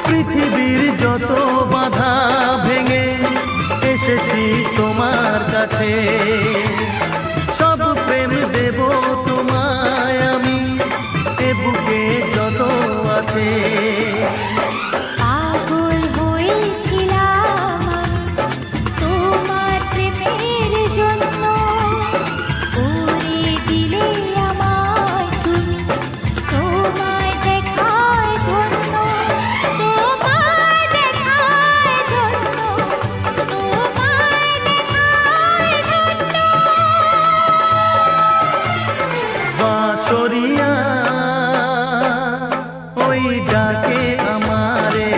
পৃথিবীর যত বাধা ভেঙে এসেছি তোমার কাছে, সব প্রেম দেব তোমায় আমি, এ বুকে যত আছে। পাগল হয়েছিলাম তোমার প্রেমের জন্য, করে দিলে আমায় তুমি, তোমায় দেখার জন্য, তোমায় দেখার জন্য, তোমায় দেখার জন্য। বাঁশরিয়া ওই ডাকে আমারে,